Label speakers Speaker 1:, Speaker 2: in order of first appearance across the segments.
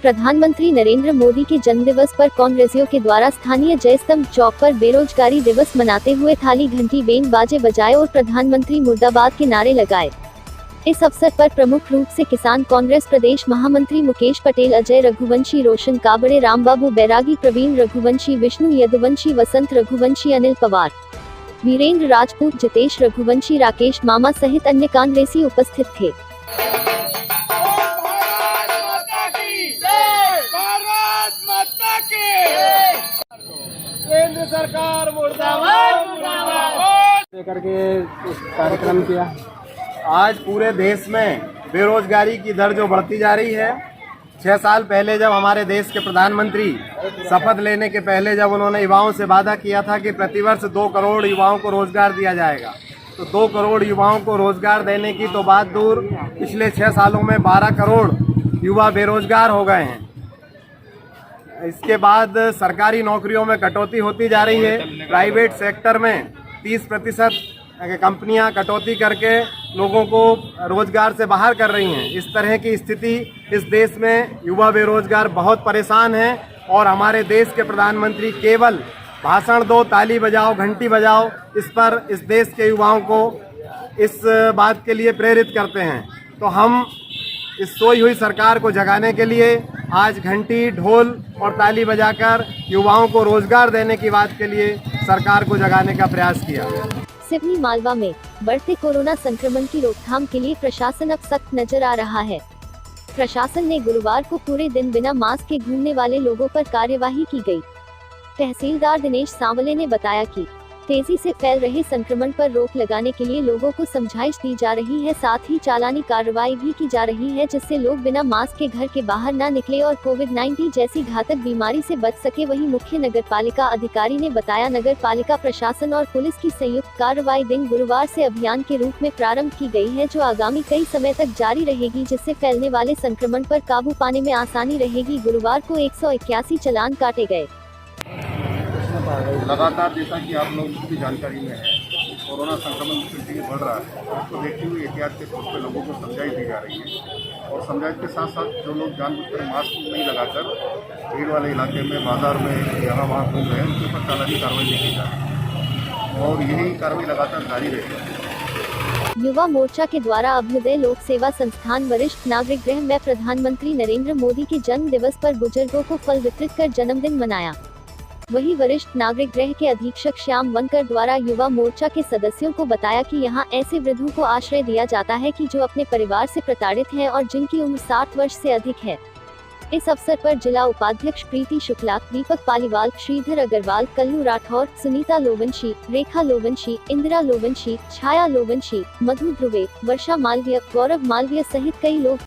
Speaker 1: प्रधानमंत्री नरेंद्र मोदी के जन्मदिवस पर कांग्रेसियों के द्वारा स्थानीय जयस्तंभ चौक पर बेरोजगारी दिवस मनाते हुए थाली घंटी बैंड बाजे बजाए और प्रधानमंत्री मुर्दाबाद के नारे लगाए। इस अवसर पर प्रमुख रूप से किसान कांग्रेस प्रदेश महामंत्री मुकेश पटेल, अजय रघुवंशी, रोशन काबड़े, रामबाबू बैरागी, प्रवीण रघुवंशी, विष्णु यदुवंशी, वसंत रघुवंशी, अनिल पवार, वीरेंद्र राजपूत, जितेश रघुवंशी, राकेश मामा सहित अन्य कांग्रेसी उपस्थित थे।
Speaker 2: केंद्र सरकार मुर्दाबाद मुर्दाबाद लेकर के इस कार्यक्रम किया। आज पूरे देश में बेरोजगारी की दर जो बढ़ती जा रही है, 6 साल पहले जब हमारे देश के प्रधानमंत्री शपथ लेने के पहले जब उन्होंने युवाओं से वादा किया था कि प्रतिवर्ष 2 करोड़ युवाओं को रोजगार दिया जाएगा, तो 2 करोड़ युवाओं को रोजगार देने की तो बात दूर, पिछले 6 सालों में 12 करोड़ युवा बेरोजगार हो गए हैं। इसके बाद सरकारी नौकरियों में कटौती होती जा रही है। प्राइवेट सेक्टर में 30% कंपनियां कटौती करके लोगों को रोजगार से बाहर कर रही हैं। इस तरह की स्थिति इस देश में युवा बेरोजगार बहुत परेशान हैं और हमारे देश के प्रधानमंत्री केवल भाषण दो, ताली बजाओ, घंटी बजाओ, इस पर इस देश के युवाओं को इस बात के लिए प्रेरित करते हैं। तो हम इस सोई हुई सरकार को जगाने के लिए आज घंटी, ढोल और ताली बजाकर युवाओं को रोजगार देने की बात के लिए सरकार को जगाने का प्रयास किया।
Speaker 1: सिवनी मालवा में बढ़ते कोरोना संक्रमण की रोकथाम के लिए प्रशासन अब सख्त नजर आ रहा है। प्रशासन ने गुरुवार को पूरे दिन बिना मास्क के घूमने वाले लोगों पर कार्यवाही की गई। तहसीलदार दिनेश सांवले ने बताया कि तेजी से फैल रहे संक्रमण पर रोक लगाने के लिए लोगों को समझाइश दी जा रही है, साथ ही चालानी कार्रवाई भी की जा रही है, जिससे लोग बिना मास्क के घर के बाहर न निकले और कोविड-19 जैसी घातक बीमारी से बच सके। वहीं मुख्य नगरपालिका अधिकारी ने बताया, नगरपालिका प्रशासन और पुलिस की संयुक्त कार्रवाई दिन गुरुवार से अभियान के रूप में प्रारंभ की गई है, जो आगामी कई समय तक जारी रहेगी, जिससे फैलने वाले संक्रमण पर काबू पाने में आसानी रहेगी। गुरुवार को 181 चालान काटे गए।
Speaker 3: लगातार जैसा कि आप लोगों की जानकारी में है, कोरोना संक्रमण की बढ़ रहा है, उसको देखते हुए एहतियात के तौर पर लोगों को समझाइश दी जा रही है और समझाइश के साथ साथ जो लोग जानबूझकर मास्क नहीं लगाकर भीड़ वाले इलाके में, बाजार में, यहाँ वहाँ घूम रहे हैं, उनके ऊपर चालानी कार्रवाई नहीं की जा रही और यही कार्रवाई लगातार जारी रहेगी।
Speaker 1: युवा मोर्चा के द्वारा अभ्युदय लोक सेवा संस्थान वरिष्ठ नागरिक गृह में प्रधानमंत्री नरेंद्र मोदी के जन्म दिवस पर बुजुर्गों को फल वितरित कर जन्मदिन मनाया। वहीं वरिष्ठ नागरिक गृह के अधीक्षक श्याम वनकर द्वारा युवा मोर्चा के सदस्यों को बताया कि यहां ऐसे वृद्धों को आश्रय दिया जाता है कि जो अपने परिवार से प्रताड़ित हैं और जिनकी उम्र 60 वर्ष से अधिक है। इस अवसर पर जिला उपाध्यक्ष प्रीति शुक्ला, दीपक पालीवाल, श्रीधर अग्रवाल, कल्लू राठौर, सुनीता लोवंशी, रेखा लोवंशी, इंदिरा लोवंशी, छाया लोवंशी, मधु ध्रुवे, वर्षा मालवीय, गौरव मालवीय सहित कई लोग।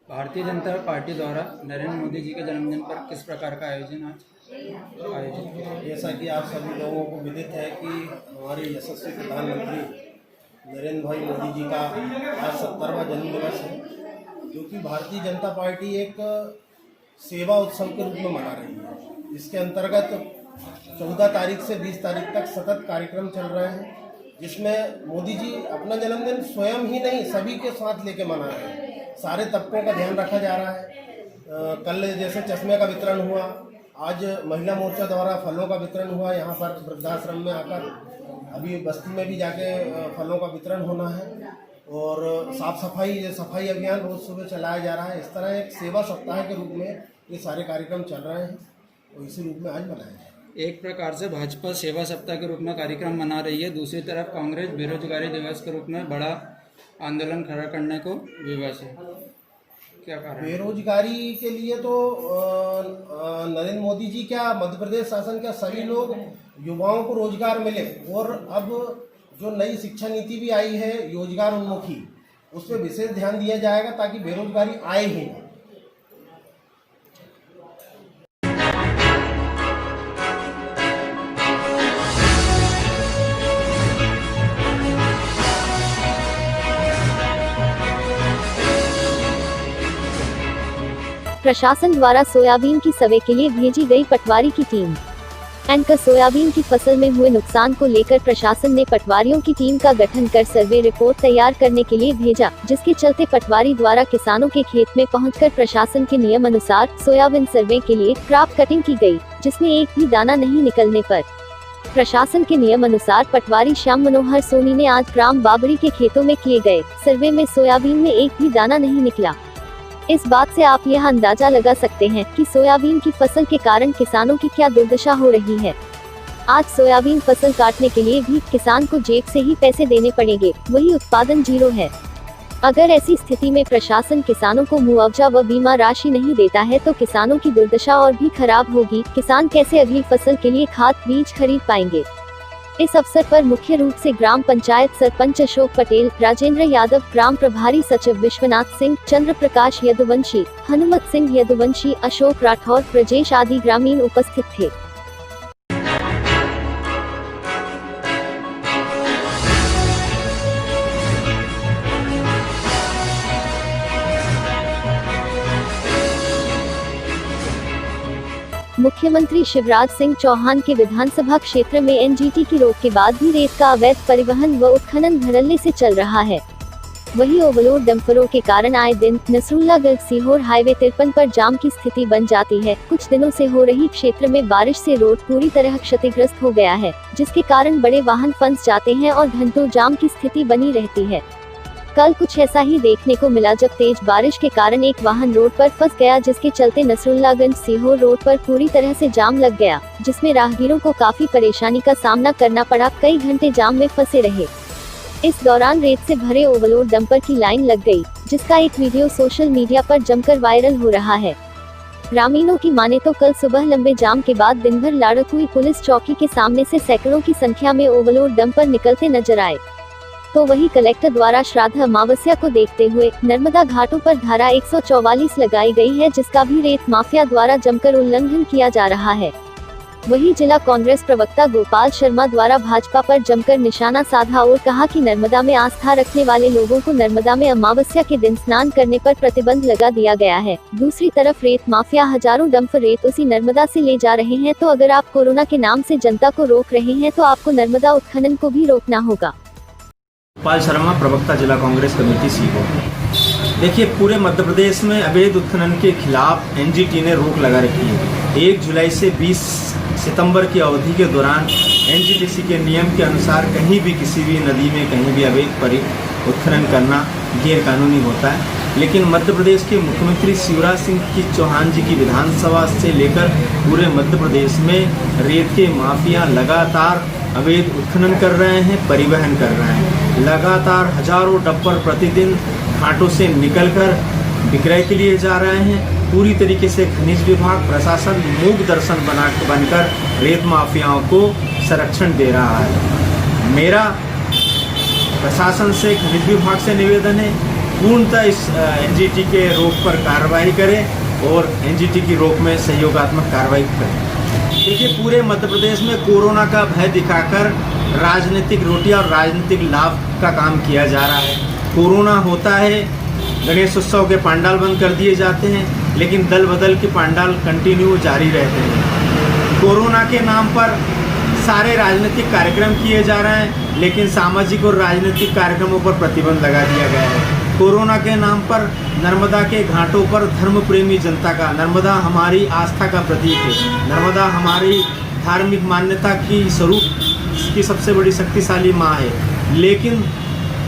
Speaker 4: भारतीय जनता पार्टी द्वारा नरेंद्र मोदी जी के जन्मदिन पर किस प्रकार का आयोजन आज आयोजित किया?
Speaker 5: जैसा कि आप सभी लोगों को विदित है कि हमारे यशस्वी प्रधानमंत्री नरेंद्र भाई मोदी जी का आज 70वां जन्मदिवस है, जो कि भारतीय जनता पार्टी एक सेवा उत्सव के रूप में मना रही है। इसके अंतर्गत 14 तारीख से 20 तारीख तक सतत कार्यक्रम चल रहे हैं, जिसमें मोदी जी अपना जन्मदिन स्वयं ही नहीं सभी के साथ लेके मना रहे हैं। सारे तबकों का ध्यान रखा जा रहा है। कल जैसे चश्मे का वितरण हुआ, आज महिला मोर्चा द्वारा फलों का वितरण हुआ यहाँ पर वृद्धाश्रम में आकर, अभी बस्ती में भी जाके फलों का वितरण होना है और साफ सफाई अभियान रोज सुबह चलाया जा रहा है। इस तरह एक सेवा सप्ताह के रूप में ये सारे कार्यक्रम चल रहे हैं और इसी रूप में आज मनाया जाए।
Speaker 4: एक प्रकार से भाजपा सेवा सप्ताह के रूप में कार्यक्रम मना रही है, दूसरी तरफ कांग्रेस बेरोजगारी दिवस के रूप में बड़ा आंदोलन खड़ा करने को विवश है, क्या कारण?
Speaker 5: बेरोजगारी के लिए तो नरेंद्र मोदी जी क्या, मध्य प्रदेश शासन क्या, सभी लोग युवाओं को रोजगार मिले और अब जो नई शिक्षा नीति भी आई है रोजगार उन्मुखी, उस पर विशेष ध्यान दिया जाएगा ताकि बेरोजगारी आए ही नहीं।
Speaker 1: प्रशासन द्वारा सोयाबीन की सवे के लिए भेजी गई पटवारी की टीम। एंकर सोयाबीन की फसल में हुए नुकसान को लेकर प्रशासन ने पटवारियों की टीम का गठन कर सर्वे रिपोर्ट तैयार करने के लिए भेजा, जिसके चलते पटवारी द्वारा किसानों के खेत में पहुंचकर प्रशासन के नियम अनुसार सोयाबीन सर्वे के लिए क्रॉप कटिंग की गई, जिसमें एक भी दाना नहीं निकलने पर प्रशासन के नियम अनुसार पटवारी श्याम मनोहर सोनी ने आज ग्राम बाबरी के खेतों में किए गए सर्वे में सोयाबीन में एक भी दाना नहीं निकला। इस बात से आप यह अंदाजा लगा सकते हैं कि सोयाबीन की फसल के कारण किसानों की क्या दुर्दशा हो रही है। आज सोयाबीन फसल काटने के लिए भी किसान को जेब से ही पैसे देने पड़ेंगे, वही उत्पादन जीरो है। अगर ऐसी स्थिति में प्रशासन किसानों को मुआवजा व बीमा राशि नहीं देता है तो किसानों की दुर्दशा और भी खराब होगी। किसान कैसे अगली फसल के लिए खाद बीज खरीद पाएंगे। इस अवसर पर मुख्य रूप से ग्राम पंचायत सरपंच अशोक पटेल, राजेंद्र यादव, ग्राम प्रभारी सचिव विश्वनाथ सिंह, चंद्र प्रकाश यदुवंशी, हनुमत सिंह यदुवंशी, अशोक राठौर, ब्रजेश आदि ग्रामीण उपस्थित थे। मुख्यमंत्री शिवराज सिंह चौहान के विधानसभा क्षेत्र में एनजीटी की रोक के बाद भी रेत का अवैध परिवहन व उत्खनन धड़ल्ले से चल रहा है। वहीं ओवरलोड डंपरों के कारण आए दिन नसरुल्लागढ़ सीहोर हाईवे 53 पर जाम की स्थिति बन जाती है। कुछ दिनों से हो रही क्षेत्र में बारिश से रोड पूरी तरह क्षतिग्रस्त हो गया है, जिसके कारण बड़े वाहन फंस जाते हैं और घंटों जाम की स्थिति बनी रहती है। कल कुछ ऐसा ही देखने को मिला जब तेज बारिश के कारण एक वाहन रोड पर फंस गया, जिसके चलते नसरुल्लागंज सीहोर रोड पर पूरी तरह से जाम लग गया, जिसमें राहगीरों को काफी परेशानी का सामना करना पड़ा। कई घंटे जाम में फंसे रहे। इस दौरान रेत से भरे ओवरलोड डंपर की लाइन लग गई, जिसका एक वीडियो सोशल मीडिया पर जमकर वायरल हो रहा है। ग्रामीणों की माने तो कल सुबह लंबे जाम के बाद दिन भर लाड़कुई पुलिस चौकी के सामने से सैकड़ों की संख्या में ओवरलोड डंपर निकलते नजर आए। तो वही कलेक्टर द्वारा श्राद्ध अमावस्या को देखते हुए नर्मदा घाटों पर धारा 144 लगाई गई है, जिसका भी रेत माफिया द्वारा जमकर उल्लंघन किया जा रहा है। वही जिला कांग्रेस प्रवक्ता गोपाल शर्मा द्वारा भाजपा पर जमकर निशाना साधा और कहा कि नर्मदा में आस्था रखने वाले लोगों को नर्मदा में अमावस्या के दिन स्नान करने पर प्रतिबंध लगा दिया गया है। दूसरी तरफ रेत माफिया हजारों डंपर रेत उसी नर्मदा से ले जा रहे हैं। तो अगर आप कोरोना के नाम से जनता को रोक रहे हैं तो आपको नर्मदा उत्खनन को भी रोकना होगा।
Speaker 6: गोपाल शर्मा, प्रवक्ता जिला कांग्रेस कमेटी सीहोर। देखिए, पूरे मध्य प्रदेश में अवैध उत्खनन के खिलाफ एनजीटी ने रोक लगा रखी है। 1 जुलाई से 20 सितंबर की अवधि के दौरान एनजीटीसी के नियम के अनुसार कहीं भी किसी भी नदी में कहीं भी अवैध उत्खनन करना गैर कानूनी होता है। लेकिन मध्य प्रदेश के मुख्यमंत्री शिवराज सिंह चौहान जी की विधानसभा से लेकर पूरे मध्य प्रदेश में रेत के माफिया लगातार अवैध उत्खनन कर रहे हैं, परिवहन कर रहे हैं। लगातार हजारों डंपर प्रतिदिन घाटों से निकलकर विक्रय के लिए जा रहे हैं। पूरी तरीके से खनिज विभाग प्रशासन मूक दर्शन बनकर रेत माफियाओं को संरक्षण दे रहा है। मेरा प्रशासन से, खनिज विभाग से निवेदन है, पूर्णतः इस एनजीटी के रोक पर कार्रवाई करें और एनजीटी की रोक में सहयोगात्मक कार्रवाई करें। देखिए, पूरे मध्य प्रदेश में कोरोना का भय दिखाकर राजनीतिक रोटियां और राजनीतिक लाभ का काम किया जा रहा है। कोरोना होता है, गणेश उत्सव के पंडाल बंद कर दिए जाते हैं, लेकिन दल बदल के पंडाल कंटिन्यू जारी रहते हैं। कोरोना के नाम पर सारे राजनीतिक कार्यक्रम किए जा रहे हैं, लेकिन सामाजिक और राजनीतिक कार्यक्रमों पर प्रतिबंध लगा दिया गया है। कोरोना के नाम पर नर्मदा के घाटों पर धर्म प्रेमी जनता का, नर्मदा हमारी आस्था का प्रतीक है, नर्मदा हमारी धार्मिक मान्यता की स्वरूप की सबसे बड़ी शक्तिशाली माँ है, लेकिन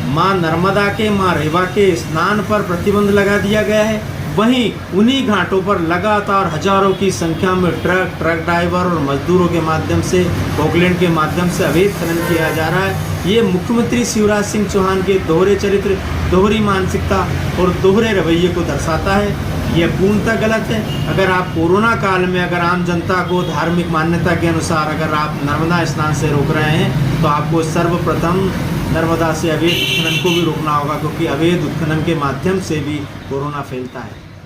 Speaker 6: माँ नर्मदा के, माँ रेवा के स्नान पर प्रतिबंध लगा दिया गया है। वहीं उन्हीं घाटों पर लगातार हजारों की संख्या में ट्रक ड्राइवर और मजदूरों के माध्यम से, पोकलैंड के माध्यम से अवैध खनन किया जा रहा है। ये मुख्यमंत्री शिवराज सिंह चौहान के दोहरे चरित्र, दोहरी मानसिकता और दोहरे रवैये को दर्शाता है। यह पूर्णतः गलत है। अगर आप कोरोना काल में अगर आम जनता को धार्मिक मान्यता के अनुसार अगर आप नर्मदा स्नान से रोक रहे हैं तो आपको सर्वप्रथम नर्मदा से अवैध उत्खनन को भी रोकना होगा, क्योंकि अवैध उत्खनन के माध्यम से भी कोरोना फैलता है।